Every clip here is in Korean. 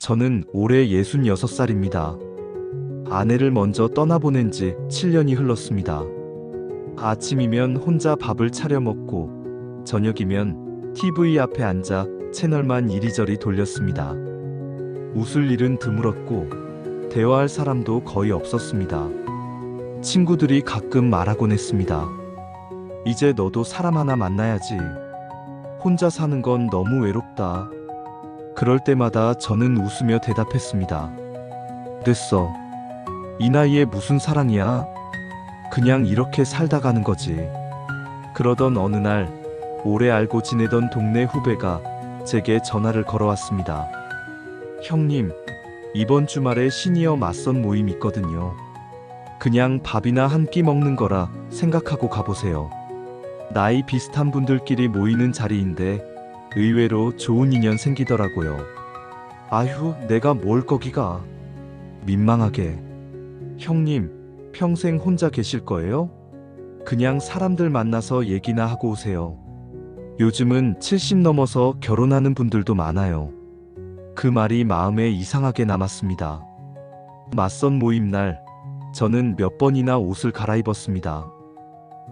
저는 올해 66살입니다. 아내를 먼저 떠나보낸 지 7년이 흘렀습니다. 아침이면 혼자 밥을 차려 먹고 저녁이면 TV 앞에 앉아 채널만 이리저리 돌렸습니다. 웃을 일은 드물었고 대화할 사람도 거의 없었습니다. 친구들이 가끔 말하곤 했습니다. 이제 너도 사람 하나 만나야지. 혼자 사는 건 너무 외롭다. 그럴 때마다 저는 웃으며 대답했습니다. 됐어. 이 나이에 무슨 사랑이야? 그냥 이렇게 살다 가는 거지. 그러던 어느 날 오래 알고 지내던 동네 후배가 제게 전화를 걸어왔습니다. 형님, 이번 주말에 시니어 맞선 모임 있거든요. 그냥 밥이나 한 끼 먹는 거라 생각하고 가보세요. 나이 비슷한 분들끼리 모이는 자리인데 의외로 좋은 인연 생기더라고요. 아휴, 내가 뭘 거기가. 민망하게. 형님, 평생 혼자 계실 거예요? 그냥 사람들 만나서 얘기나 하고 오세요. 요즘은 70 넘어서 결혼하는 분들도 많아요. 그 말이 마음에 이상하게 남았습니다. 맞선 모임 날, 저는 몇 번이나 옷을 갈아입었습니다.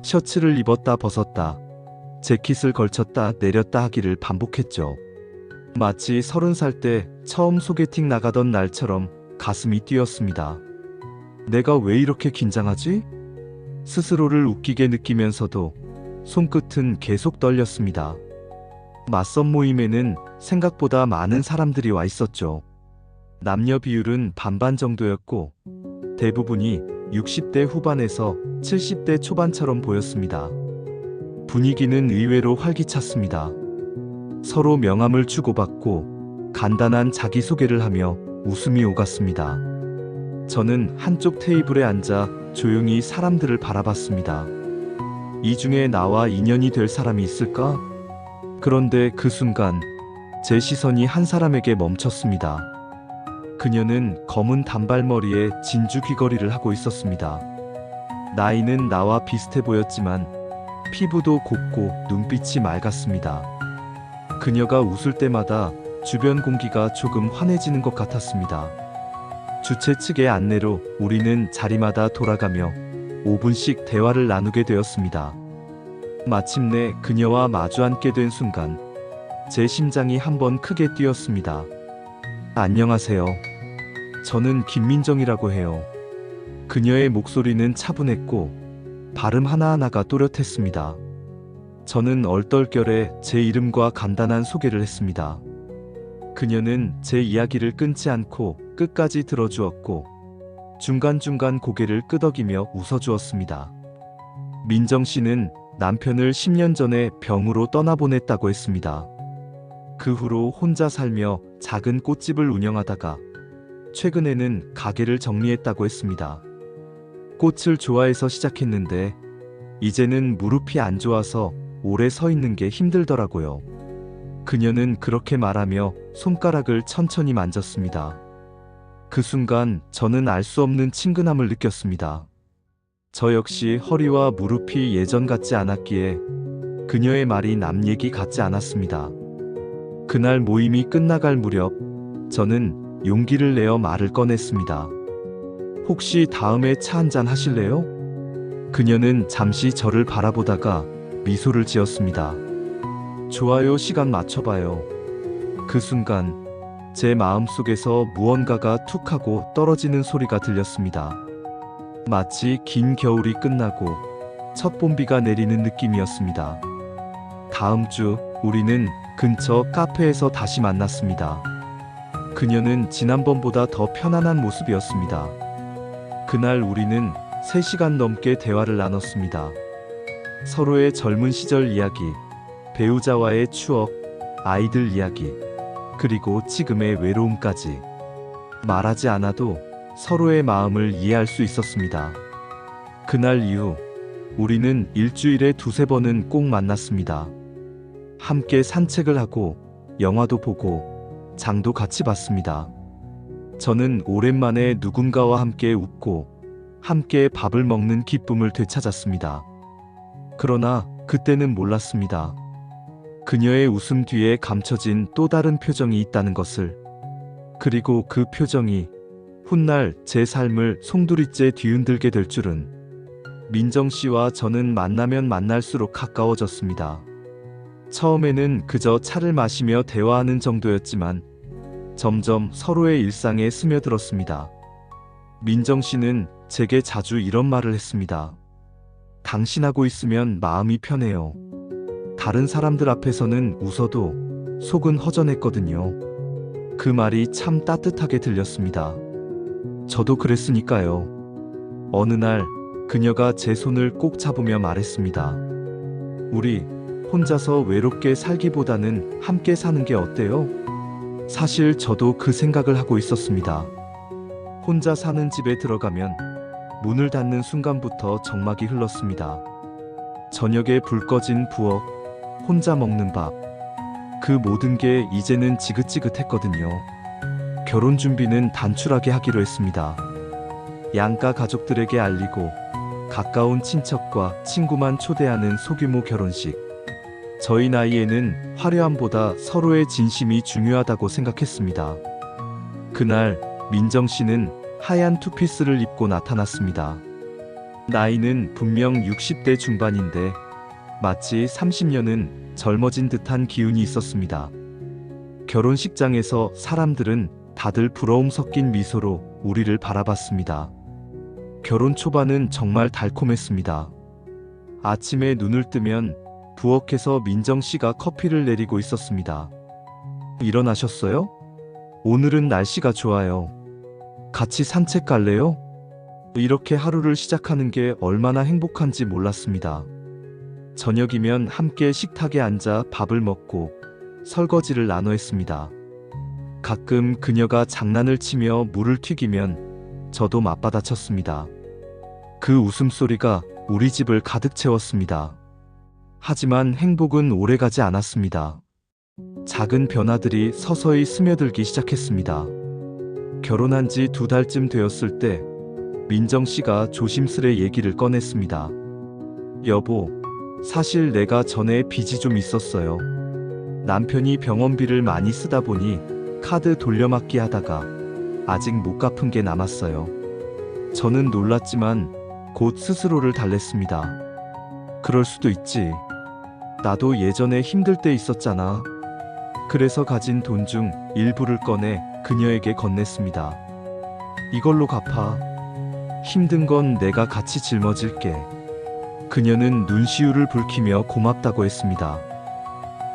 셔츠를 입었다 벗었다, 재킷을 걸쳤다 내렸다 하기를 반복했죠. 마치 30살 때 처음 소개팅 나가던 날처럼 가슴이 뛰었습니다. 내가 왜 이렇게 긴장하지? 스스로를 웃기게 느끼면서도 손끝은 계속 떨렸습니다. 맞선 모임에는 생각보다 많은 사람들이 와 있었죠. 남녀 비율은 반반 정도였고 대부분이 60대 후반에서 70대 초반처럼 보였습니다. 분위기는 의외로 활기찼습니다. 서로 명함을 주고받고 간단한 자기소개를 하며 웃음이 오갔습니다. 저는 한쪽 테이블에 앉아 조용히 사람들을 바라봤습니다. 이 중에 나와 인연이 될 사람이 있을까? 그런데 그 순간 제 시선이 한 사람에게 멈췄습니다. 그녀는 검은 단발머리에 진주 귀걸이를 하고 있었습니다. 나이는 나와 비슷해 보였지만 피부도 곱고 눈빛이 맑았습니다. 그녀가 웃을 때마다 주변 공기가 조금 환해지는 것 같았습니다. 주최 측의 안내로 우리는 자리마다 돌아가며 5분씩 대화를 나누게 되었습니다. 마침내 그녀와 마주 앉게 된 순간 제 심장이 한번 크게 뛰었습니다. 안녕하세요. 저는 김민정이라고 해요. 그녀의 목소리는 차분했고 발음 하나하나가 또렷했습니다. 저는 얼떨결에 제 이름과 간단한 소개를 했습니다. 그녀는 제 이야기를 끊지 않고 끝까지 들어주었고 중간중간 고개를 끄덕이며 웃어주었습니다. 민정 씨는 남편을 10년 전에 병으로 떠나보냈다고 했습니다. 그 후로 혼자 살며 작은 꽃집을 운영하다가 최근에는 가게를 정리했다고 했습니다. 꽃을 좋아해서 시작했는데 이제는 무릎이 안 좋아서 오래 서 있는 게 힘들더라고요. 그녀는 그렇게 말하며 손가락을 천천히 만졌습니다. 그 순간 저는 알 수 없는 친근함을 느꼈습니다. 저 역시 허리와 무릎이 예전 같지 않았기에 그녀의 말이 남 얘기 같지 않았습니다. 그날 모임이 끝나갈 무렵 저는 용기를 내어 말을 꺼냈습니다. 혹시 다음에 차 한잔 하실래요? 그녀는 잠시 저를 바라보다가 미소를 지었습니다. 좋아요, 시간 맞춰봐요. 그 순간 제 마음속에서 무언가가 툭 하고 떨어지는 소리가 들렸습니다. 마치 긴 겨울이 끝나고 첫 봄비가 내리는 느낌이었습니다. 다음 주 우리는 근처 카페에서 다시 만났습니다. 그녀는 지난번보다 더 편안한 모습이었습니다. 그날 우리는 3시간 넘게 대화를 나눴습니다. 서로의 젊은 시절 이야기, 배우자와의 추억, 아이들 이야기, 그리고 지금의 외로움까지. 말하지 않아도 서로의 마음을 이해할 수 있었습니다. 그날 이후 우리는 일주일에 2~3번은 꼭 만났습니다. 함께 산책을 하고 영화도 보고 장도 같이 봤습니다. 저는 오랜만에 누군가와 함께 웃고 함께 밥을 먹는 기쁨을 되찾았습니다. 그러나 그때는 몰랐습니다. 그녀의 웃음 뒤에 감춰진 또 다른 표정이 있다는 것을. 그리고 그 표정이 훗날 제 삶을 송두리째 뒤흔들게 될 줄은. 민정 씨와 저는 만나면 만날수록 가까워졌습니다. 처음에는 그저 차를 마시며 대화하는 정도였지만 점점 서로의 일상에 스며들었습니다. 민정 씨는 제게 자주 이런 말을 했습니다. 당신하고 있으면 마음이 편해요. 다른 사람들 앞에서는 웃어도 속은 허전했거든요. 그 말이 참 따뜻하게 들렸습니다. 저도 그랬으니까요. 어느 날 그녀가 제 손을 꼭 잡으며 말했습니다. 우리 혼자서 외롭게 살기보다는 함께 사는 게 어때요? 사실 저도 그 생각을 하고 있었습니다. 혼자 사는 집에 들어가면 문을 닫는 순간부터 정막이 흘렀습니다. 저녁에 불 꺼진 부엌, 혼자 먹는 밥, 그 모든 게 이제는 지긋지긋했거든요. 결혼 준비는 단출하게 하기로 했습니다. 양가 가족들에게 알리고 가까운 친척과 친구만 초대하는 소규모 결혼식. 저희 나이에는 화려함보다 서로의 진심이 중요하다고 생각했습니다. 그날 민정 씨는 하얀 투피스를 입고 나타났습니다. 나이는 분명 60대 중반인데 마치 30년은 젊어진 듯한 기운이 있었습니다. 결혼식장에서 사람들은 다들 부러움 섞인 미소로 우리를 바라봤습니다. 결혼 초반은 정말 달콤했습니다. 아침에 눈을 뜨면 부엌에서 민정 씨가 커피를 내리고 있었습니다. 일어나셨어요? 오늘은 날씨가 좋아요. 같이 산책 갈래요? 이렇게 하루를 시작하는 게 얼마나 행복한지 몰랐습니다. 저녁이면 함께 식탁에 앉아 밥을 먹고 설거지를 나눠 했습니다. 가끔 그녀가 장난을 치며 물을 튀기면 저도 맞받아쳤습니다. 그 웃음소리가 우리 집을 가득 채웠습니다. 하지만 행복은 오래가지 않았습니다. 작은 변화들이 서서히 스며들기 시작했습니다. 결혼한 지 2달쯤 되었을 때 민정 씨가 조심스레 얘기를 꺼냈습니다. 여보, 사실 내가 전에 빚이 좀 있었어요. 남편이 병원비를 많이 쓰다 보니 카드 돌려막기 하다가 아직 못 갚은 게 남았어요. 저는 놀랐지만 곧 스스로를 달랬습니다. 그럴 수도 있지. 나도 예전에 힘들 때 있었잖아. 그래서 가진 돈 중 일부를 꺼내 그녀에게 건넸습니다. 이걸로 갚아. 힘든 건 내가 같이 짊어질게. 그녀는 눈시울을 붉히며 고맙다고 했습니다.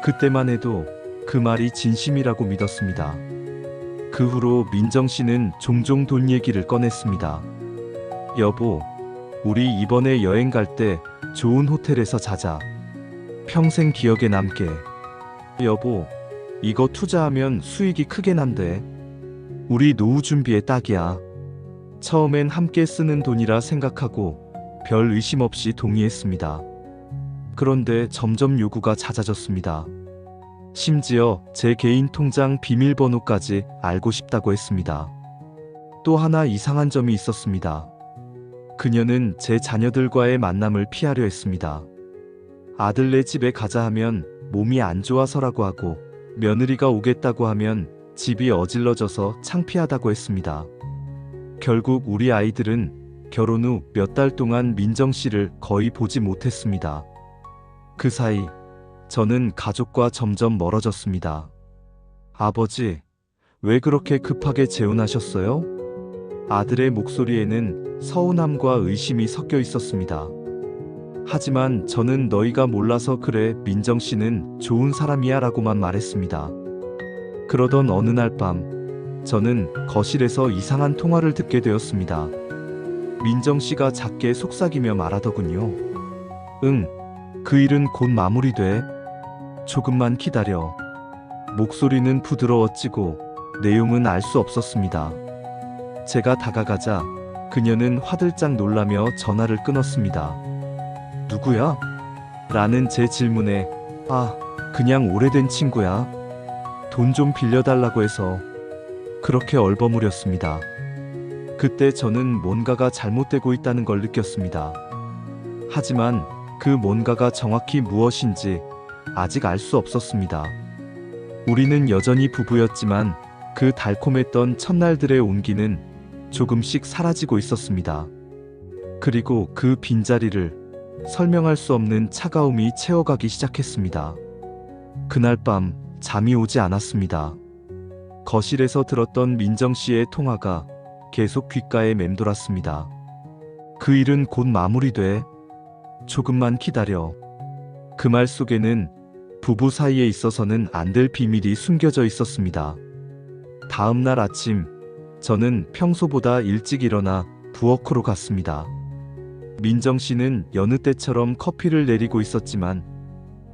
그때만 해도 그 말이 진심이라고 믿었습니다. 그 후로 민정 씨는 종종 돈 얘기를 꺼냈습니다. 여보, 우리 이번에 여행 갈 때 좋은 호텔에서 자자. 평생 기억에 남게. 여보, 이거 투자하면 수익이 크게 난대. 우리 노후 준비에 딱이야. 처음엔 함께 쓰는 돈이라 생각하고 별 의심 없이 동의했습니다. 그런데 점점 요구가 잦아졌습니다. 심지어 제 개인 통장 비밀번호까지 알고 싶다고 했습니다. 또 하나 이상한 점이 있었습니다. 그녀는 제 자녀들과의 만남을 피하려 했습니다. 아들네 집에 가자 하면 몸이 안 좋아서라고 하고 며느리가 오겠다고 하면 집이 어질러져서 창피하다고 했습니다. 결국 우리 아이들은 결혼 후 몇 달 동안 민정 씨를 거의 보지 못했습니다. 그 사이 저는 가족과 점점 멀어졌습니다. 아버지, 왜 그렇게 급하게 재혼하셨어요? 아들의 목소리에는 서운함과 의심이 섞여 있었습니다. 하지만 저는 너희가 몰라서 그래, 민정 씨는 좋은 사람이야 라고만 말했습니다. 그러던 어느 날 밤, 저는 거실에서 이상한 통화를 듣게 되었습니다. 민정 씨가 작게 속삭이며 말하더군요. 응, 그 일은 곧 마무리돼. 조금만 기다려. 목소리는 부드러워지고 내용은 알 수 없었습니다. 제가 다가가자 그녀는 화들짝 놀라며 전화를 끊었습니다. 누구야? 라는 제 질문에 그냥 오래된 친구야. 돈 좀 빌려달라고 해서. 그렇게 얼버무렸습니다. 그때 저는 뭔가가 잘못되고 있다는 걸 느꼈습니다. 하지만 그 뭔가가 정확히 무엇인지 아직 알 수 없었습니다. 우리는 여전히 부부였지만 그 달콤했던 첫날들의 온기는 조금씩 사라지고 있었습니다. 그리고 그 빈자리를 설명할 수 없는 차가움이 채워가기 시작했습니다. 그날 밤 잠이 오지 않았습니다. 거실에서 들었던 민정 씨의 통화가 계속 귓가에 맴돌았습니다. 그 일은 곧 마무리돼. 조금만 기다려. 그 말 속에는 부부 사이에 있어서는 안 될 비밀이 숨겨져 있었습니다. 다음 날 아침, 저는 평소보다 일찍 일어나 부엌으로 갔습니다. 민정 씨는 여느 때처럼 커피를 내리고 있었지만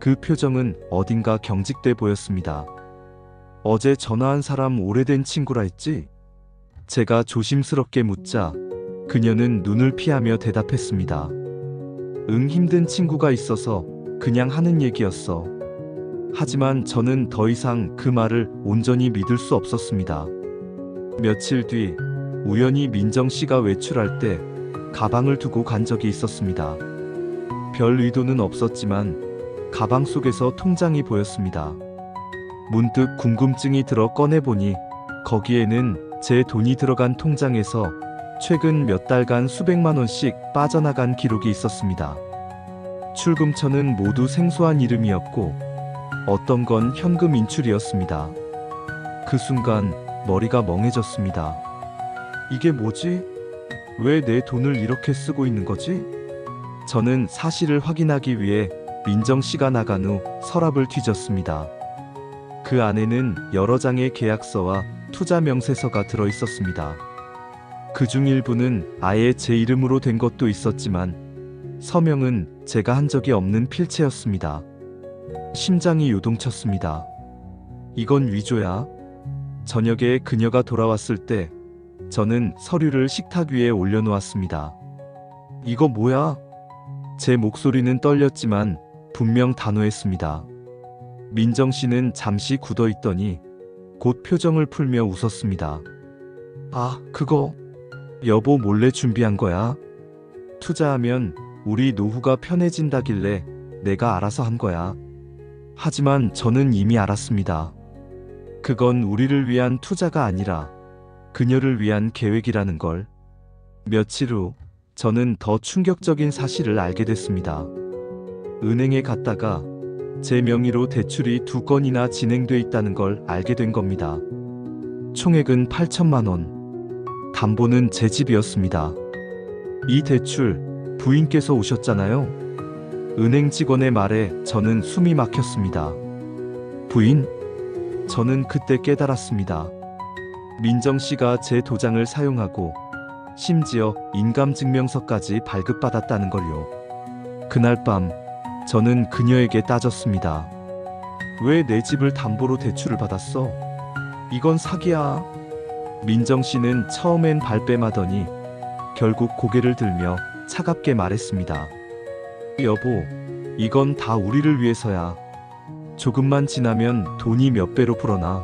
그 표정은 어딘가 경직돼 보였습니다. 어제 전화한 사람 오래된 친구라 했지? 제가 조심스럽게 묻자 그녀는 눈을 피하며 대답했습니다. 응, 힘든 친구가 있어서 그냥 하는 얘기였어. 하지만 저는 더 이상 그 말을 온전히 믿을 수 없었습니다. 며칠 뒤 우연히 민정 씨가 외출할 때 가방을 두고 간 적이 있었습니다. 별 의도는 없었지만 가방 속에서 통장이 보였습니다. 문득 궁금증이 들어 꺼내보니 거기에는 제 돈이 들어간 통장에서 최근 몇 달간 수백만 원씩 빠져나간 기록이 있었습니다. 출금처는 모두 생소한 이름이었고 어떤 건 현금 인출이었습니다. 그 순간 머리가 멍해졌습니다. 이게 뭐지? 왜 내 돈을 이렇게 쓰고 있는 거지? 저는 사실을 확인하기 위해 민정 씨가 나간 후 서랍을 뒤졌습니다. 그 안에는 여러 장의 계약서와 투자 명세서가 들어 있었습니다. 그중 일부는 아예 제 이름으로 된 것도 있었지만 서명은 제가 한 적이 없는 필체였습니다. 심장이 요동쳤습니다. 이건 위조야? 저녁에 그녀가 돌아왔을 때 저는 서류를 식탁 위에 올려놓았습니다. 이거 뭐야? 제 목소리는 떨렸지만 분명 단호했습니다. 민정 씨는 잠시 굳어있더니 곧 표정을 풀며 웃었습니다. 아, 그거 여보 몰래 준비한 거야. 투자하면 우리 노후가 편해진다길래 내가 알아서 한 거야. 하지만 저는 이미 알았습니다. 그건 우리를 위한 투자가 아니라 그녀를 위한 계획이라는 걸. 며칠 후 저는 더 충격적인 사실을 알게 됐습니다. 은행에 갔다가 제 명의로 대출이 2건이나 진행돼 있다는 걸 알게 된 겁니다. 총액은 8천만 원. 담보는 제 집이었습니다. 이 대출 부인께서 오셨잖아요. 은행 직원의 말에 저는 숨이 막혔습니다. 부인? 저는 그때 깨달았습니다. 민정 씨가 제 도장을 사용하고 심지어 인감증명서까지 발급받았다는 걸요. 그날 밤 저는 그녀에게 따졌습니다. 왜 내 집을 담보로 대출을 받았어? 이건 사기야. 민정 씨는 처음엔 발뺌하더니 결국 고개를 들며 차갑게 말했습니다. 여보, 이건 다 우리를 위해서야. 조금만 지나면 돈이 몇 배로 불어나.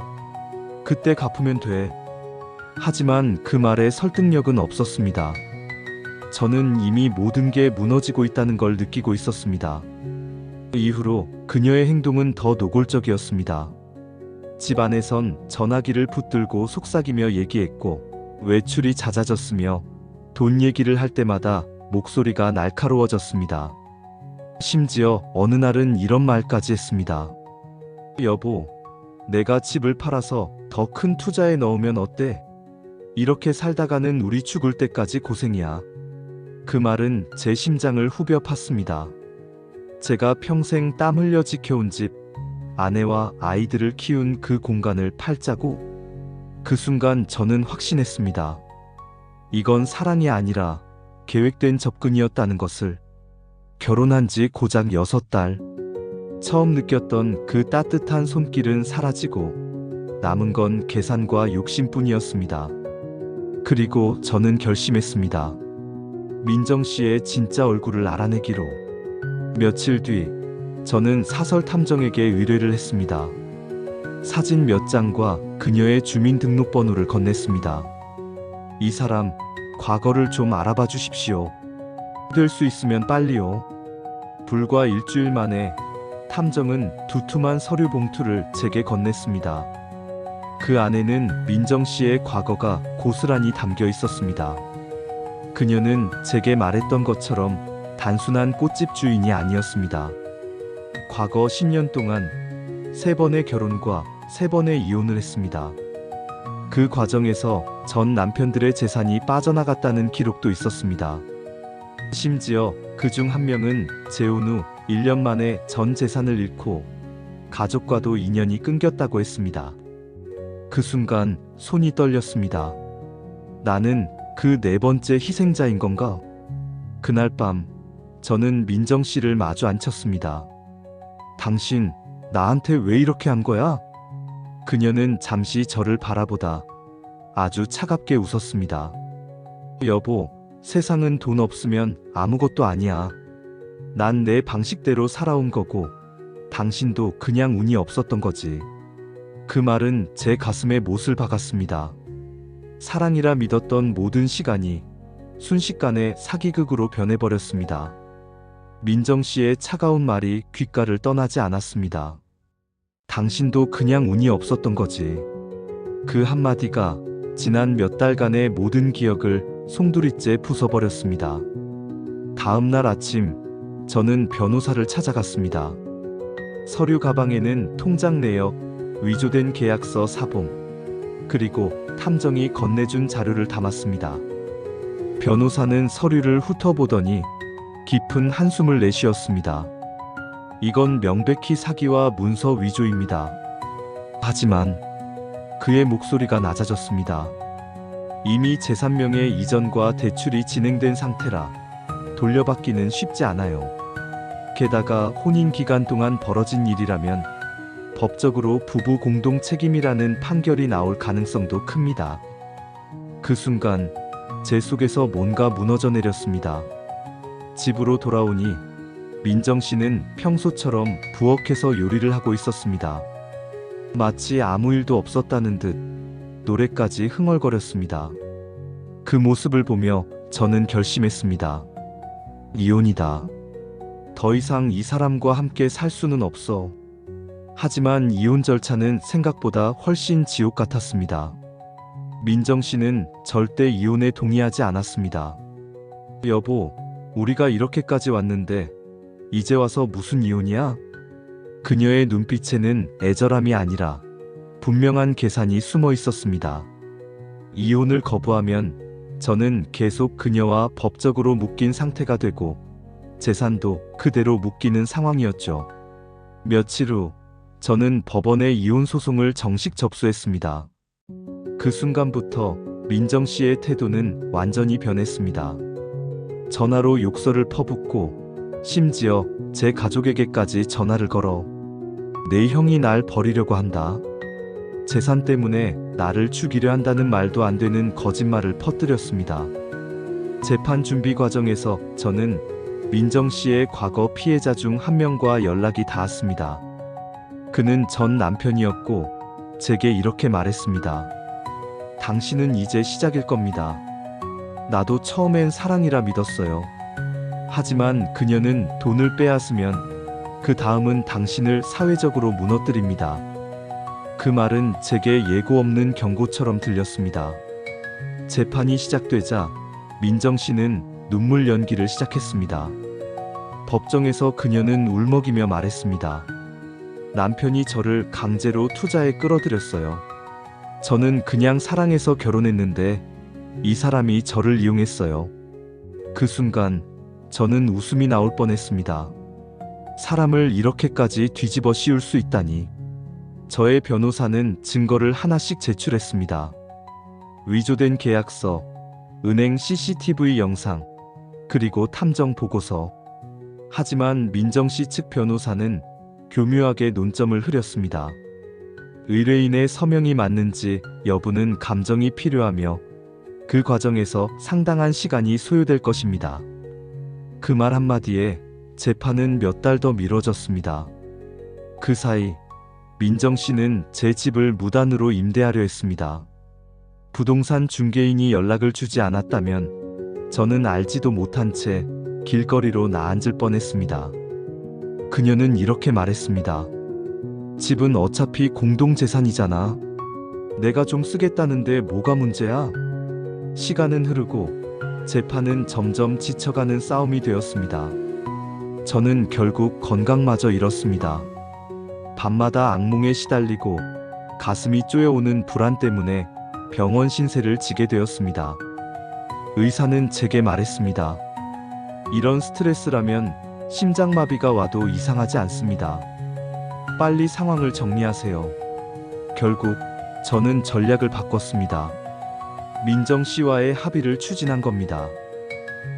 그때 갚으면 돼. 하지만 그 말에 설득력은 없었습니다. 저는 이미 모든 게 무너지고 있다는 걸 느끼고 있었습니다. 이후로 그녀의 행동은 더 노골적이었습니다. 집 안에선 전화기를 붙들고 속삭이며 얘기했고 외출이 잦아졌으며 돈 얘기를 할 때마다 목소리가 날카로워졌습니다. 심지어 어느 날은 이런 말까지 했습니다. 여보, 내가 집을 팔아서 더 큰 투자에 넣으면 어때? 이렇게 살다가는 우리 죽을 때까지 고생이야. 그 말은 제 심장을 후벼 팠습니다. 제가 평생 땀 흘려 지켜온 집, 아내와 아이들을 키운 그 공간을 팔자고? 그 순간 저는 확신했습니다. 이건 사랑이 아니라 계획된 접근이었다는 것을. 결혼한 지 고작 6달. 처음 느꼈던 그 따뜻한 손길은 사라지고 남은 건 계산과 욕심뿐이었습니다. 그리고 저는 결심했습니다. 민정 씨의 진짜 얼굴을 알아내기로. 며칠 뒤 저는 사설 탐정에게 의뢰를 했습니다. 사진 몇 장과 그녀의 주민등록번호를 건넸습니다. 이 사람 과거를 좀 알아봐 주십시오. 될 수 있으면 빨리요. 불과 일주일 만에 탐정은 두툼한 서류 봉투를 제게 건넸습니다. 그 안에는 민정 씨의 과거가 고스란히 담겨 있었습니다. 그녀는 제게 말했던 것처럼 단순한 꽃집 주인이 아니었습니다. 과거 10년 동안 3번의 결혼과 3번의 이혼을 했습니다. 그 과정에서 전 남편들의 재산이 빠져나갔다는 기록도 있었습니다. 심지어 그 중 한 명은 재혼 후 1년 만에 전 재산을 잃고 가족과도 인연이 끊겼다고 했습니다. 그 순간 손이 떨렸습니다. 나는 그 4번째 희생자인 건가? 그날 밤 저는 민정 씨를 마주 앉혔습니다. 당신 나한테 왜 이렇게 한 거야? 그녀는 잠시 저를 바라보다 아주 차갑게 웃었습니다. 여보, 세상은 돈 없으면 아무것도 아니야. 난 내 방식대로 살아온 거고 당신도 그냥 운이 없었던 거지. 그 말은 제 가슴에 못을 박았습니다. 사랑이라 믿었던 모든 시간이 순식간에 사기극으로 변해버렸습니다. 민정 씨의 차가운 말이 귓가를 떠나지 않았습니다. 당신도 그냥 운이 없었던 거지. 그 한마디가 지난 몇 달간의 모든 기억을 송두리째 부숴버렸습니다. 다음 날 아침, 저는 변호사를 찾아갔습니다. 서류 가방에는 통장 내역, 위조된 계약서 사본, 그리고 탐정이 건네준 자료를 담았습니다. 변호사는 서류를 훑어보더니 깊은 한숨을 내쉬었습니다. 이건 명백히 사기와 문서 위조입니다. 하지만 그의 목소리가 낮아졌습니다. 이미 재산명의 이전과 대출이 진행된 상태라 돌려받기는 쉽지 않아요. 게다가 혼인 기간 동안 벌어진 일이라면 법적으로 부부 공동 책임이라는 판결이 나올 가능성도 큽니다. 그 순간 제 속에서 뭔가 무너져 내렸습니다. 집으로 돌아오니 민정 씨는 평소처럼 부엌에서 요리를 하고 있었습니다. 마치 아무 일도 없었다는 듯 노래까지 흥얼거렸습니다. 그 모습을 보며 저는 결심했습니다. 이혼이다. 더 이상 이 사람과 함께 살 수는 없어. 하지만 이혼 절차는 생각보다 훨씬 지옥 같았습니다. 민정 씨는 절대 이혼에 동의하지 않았습니다. 여보, 우리가 이렇게까지 왔는데 이제 와서 무슨 이혼이야? 그녀의 눈빛에는 애절함이 아니라 분명한 계산이 숨어 있었습니다. 이혼을 거부하면 저는 계속 그녀와 법적으로 묶인 상태가 되고 재산도 그대로 묶이는 상황이었죠. 며칠 후 저는 법원에 이혼 소송을 정식 접수했습니다. 그 순간부터 민정 씨의 태도는 완전히 변했습니다. 전화로 욕설을 퍼붓고 심지어 제 가족에게까지 전화를 걸어 내 형이 날 버리려고 한다. 재산 때문에 나를 죽이려 한다는 말도 안 되는 거짓말을 퍼뜨렸습니다. 재판 준비 과정에서 저는 민정 씨의 과거 피해자 중 한 명과 연락이 닿았습니다. 그는 전 남편이었고 제게 이렇게 말했습니다. 당신은 이제 시작일 겁니다. 나도 처음엔 사랑이라 믿었어요. 하지만 그녀는 돈을 빼앗으면 그 다음은 당신을 사회적으로 무너뜨립니다. 그 말은 제게 예고 없는 경고처럼 들렸습니다. 재판이 시작되자 민정 씨는 눈물 연기를 시작했습니다. 법정에서 그녀는 울먹이며 말했습니다. 남편이 저를 강제로 투자에 끌어들였어요. 저는 그냥 사랑해서 결혼했는데 이 사람이 저를 이용했어요. 그 순간 저는 웃음이 나올 뻔했습니다. 사람을 이렇게까지 뒤집어 씌울 수 있다니. 저의 변호사는 증거를 하나씩 제출했습니다. 위조된 계약서, 은행 CCTV 영상, 그리고 탐정 보고서. 하지만 민정 씨 측 변호사는 교묘하게 논점을 흐렸습니다. 의뢰인의 서명이 맞는지 여부는 감정이 필요하며 그 과정에서 상당한 시간이 소요될 것입니다. 그 말 한마디에 재판은 몇 달 더 미뤄졌습니다. 그 사이 민정 씨는 제 집을 무단으로 임대하려 했습니다. 부동산 중개인이 연락을 주지 않았다면 저는 알지도 못한 채 길거리로 나앉을 뻔했습니다. 그녀는 이렇게 말했습니다. 집은 어차피 공동재산이잖아. 내가 좀 쓰겠다는데 뭐가 문제야? 시간은 흐르고 재판은 점점 지쳐가는 싸움이 되었습니다. 저는 결국 건강마저 잃었습니다. 밤마다 악몽에 시달리고 가슴이 쪼여오는 불안 때문에 병원 신세를 지게 되었습니다. 의사는 제게 말했습니다. 이런 스트레스라면 심장마비가 와도 이상하지 않습니다. 빨리 상황을 정리하세요. 결국 저는 전략을 바꿨습니다. 민정 씨와의 합의를 추진한 겁니다.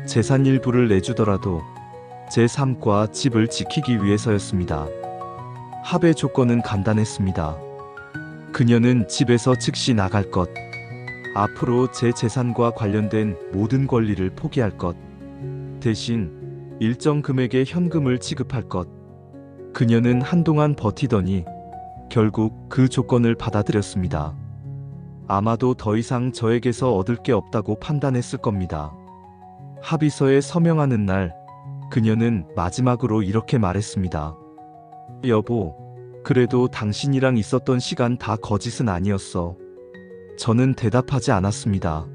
재산 일부를 내주더라도 제 삶과 집을 지키기 위해서였습니다. 합의 조건은 간단했습니다. 그녀는 집에서 즉시 나갈 것, 앞으로 제 재산과 관련된 모든 권리를 포기할 것, 대신 일정 금액의 현금을 지급할 것. 그녀는 한동안 버티더니 결국 그 조건을 받아들였습니다. 아마도 더 이상 저에게서 얻을 게 없다고 판단했을 겁니다. 합의서에 서명하는 날, 그녀는 마지막으로 이렇게 말했습니다. 여보, 그래도 당신이랑 있었던 시간 다 거짓은 아니었어. 저는 대답하지 않았습니다.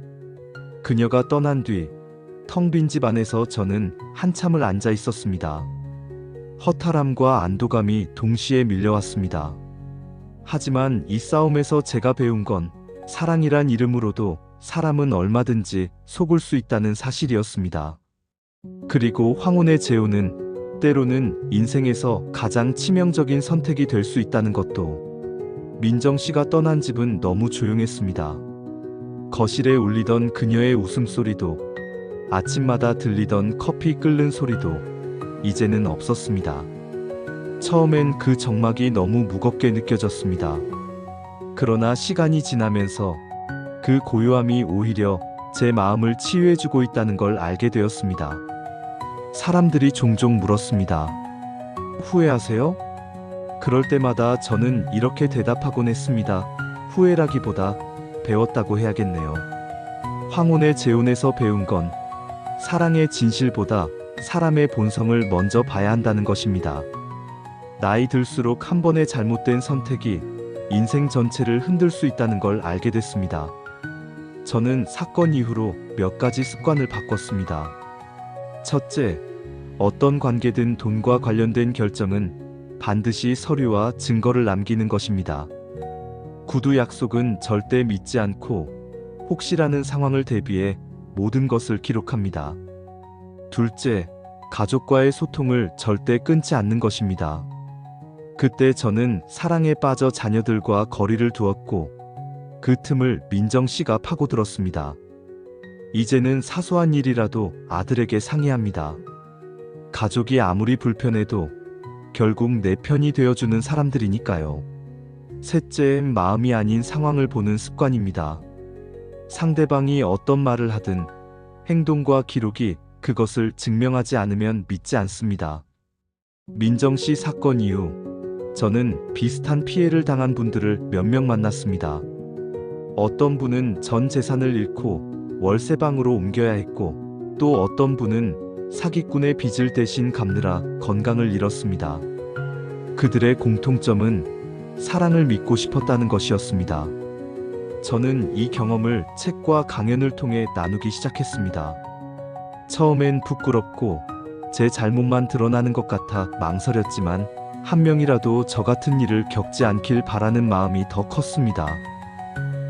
그녀가 떠난 뒤 텅 빈 집 안에서 저는 한참을 앉아 있었습니다. 허탈함과 안도감이 동시에 밀려왔습니다. 하지만 이 싸움에서 제가 배운 건 사랑이란 이름으로도 사람은 얼마든지 속을 수 있다는 사실이었습니다. 그리고 황혼의 재혼은 때로는 인생에서 가장 치명적인 선택이 될 수 있다는 것도. 민정 씨가 떠난 집은 너무 조용했습니다. 거실에 울리던 그녀의 웃음소리도, 아침마다 들리던 커피 끓는 소리도 이제는 없었습니다. 처음엔 그 정막이 너무 무겁게 느껴졌습니다. 그러나 시간이 지나면서 그 고요함이 오히려 제 마음을 치유해주고 있다는 걸 알게 되었습니다. 사람들이 종종 물었습니다. 후회하세요? 그럴 때마다 저는 이렇게 대답하곤 했습니다. 후회라기보다 배웠다고 해야겠네요. 황혼의 재혼에서 배운 건 사랑의 진실보다 사람의 본성을 먼저 봐야 한다는 것입니다. 나이 들수록 한 번의 잘못된 선택이 인생 전체를 흔들 수 있다는 걸 알게 됐습니다. 저는 사건 이후로 몇 가지 습관을 바꿨습니다. 첫째, 어떤 관계든 돈과 관련된 결정은 반드시 서류와 증거를 남기는 것입니다. 구두 약속은 절대 믿지 않고 혹시라는 상황을 대비해 모든 것을 기록합니다. 둘째, 가족과의 소통을 절대 끊지 않는 것입니다. 그때 저는 사랑에 빠져 자녀들과 거리를 두었고 그 틈을 민정 씨가 파고들었습니다. 이제는 사소한 일이라도 아들에게 상의합니다. 가족이 아무리 불편해도 결국 내 편이 되어주는 사람들이니까요. 셋째, 마음이 아닌 상황을 보는 습관입니다. 상대방이 어떤 말을 하든 행동과 기록이 그것을 증명하지 않으면 믿지 않습니다. 민정 씨 사건 이후 저는 비슷한 피해를 당한 분들을 몇 명 만났습니다. 어떤 분은 전 재산을 잃고 월세방으로 옮겨야 했고, 또 어떤 분은 사기꾼의 빚을 대신 갚느라 건강을 잃었습니다. 그들의 공통점은 사랑을 믿고 싶었다는 것이었습니다. 저는 이 경험을 책과 강연을 통해 나누기 시작했습니다. 처음엔 부끄럽고 제 잘못만 드러나는 것 같아 망설였지만 한 명이라도 저 같은 일을 겪지 않길 바라는 마음이 더 컸습니다.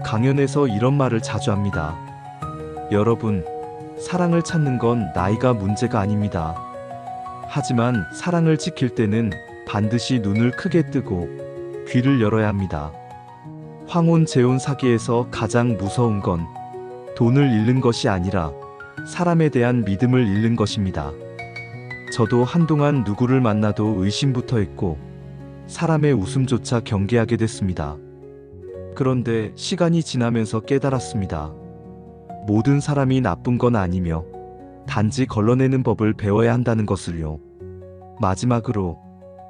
강연에서 이런 말을 자주 합니다. 여러분, 사랑을 찾는 건 나이가 문제가 아닙니다. 하지만 사랑을 지킬 때는 반드시 눈을 크게 뜨고 귀를 열어야 합니다. 황혼 재혼 사기에서 가장 무서운 건 돈을 잃는 것이 아니라 사람에 대한 믿음을 잃는 것입니다. 저도 한동안 누구를 만나도 의심부터 했고 사람의 웃음조차 경계하게 됐습니다. 그런데 시간이 지나면서 깨달았습니다. 모든 사람이 나쁜 건 아니며 단지 걸러내는 법을 배워야 한다는 것을요. 마지막으로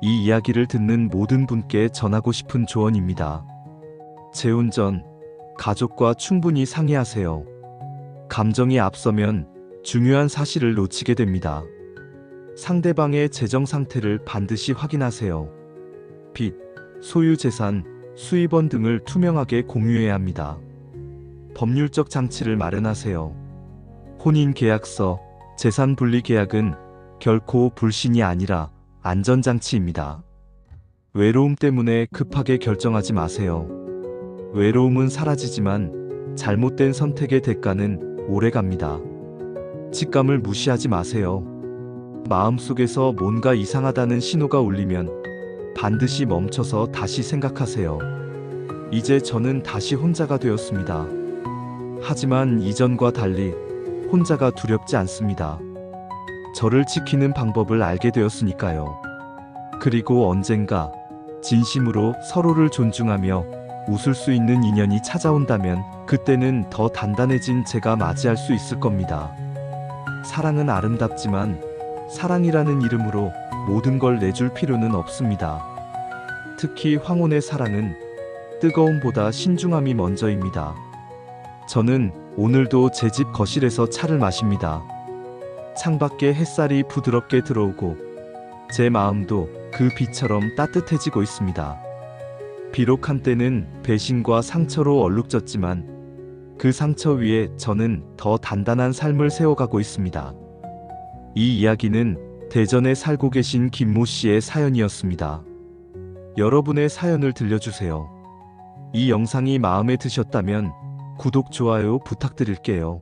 이 이야기를 듣는 모든 분께 전하고 싶은 조언입니다. 재혼 전 가족과 충분히 상의하세요. 감정이 앞서면 중요한 사실을 놓치게 됩니다. 상대방의 재정 상태를 반드시 확인하세요. 빚, 소유 재산, 수입원 등을 투명하게 공유해야 합니다. 법률적 장치를 마련하세요. 혼인계약서, 재산분리계약은 결코 불신이 아니라 안전장치입니다. 외로움 때문에 급하게 결정하지 마세요. 외로움은 사라지지만 잘못된 선택의 대가는 오래갑니다. 직감을 무시하지 마세요. 마음속에서 뭔가 이상하다는 신호가 울리면 반드시 멈춰서 다시 생각하세요. 이제 저는 다시 혼자가 되었습니다. 하지만 이전과 달리 혼자가 두렵지 않습니다. 저를 지키는 방법을 알게 되었으니까요. 그리고 언젠가 진심으로 서로를 존중하며 웃을 수 있는 인연이 찾아온다면 그때는 더 단단해진 제가 맞이할 수 있을 겁니다. 사랑은 아름답지만 사랑이라는 이름으로 모든 걸 내줄 필요는 없습니다. 특히 황혼의 사랑은 뜨거움보다 신중함이 먼저입니다. 저는 오늘도 제 집 거실에서 차를 마십니다. 창밖에 햇살이 부드럽게 들어오고 제 마음도 그 빛처럼 따뜻해지고 있습니다. 비록 한때는 배신과 상처로 얼룩졌지만 그 상처 위에 저는 더 단단한 삶을 세워가고 있습니다. 이 이야기는 대전에 살고 계신 김모 씨의 사연이었습니다. 여러분의 사연을 들려주세요. 이 영상이 마음에 드셨다면 구독, 좋아요 부탁드릴게요.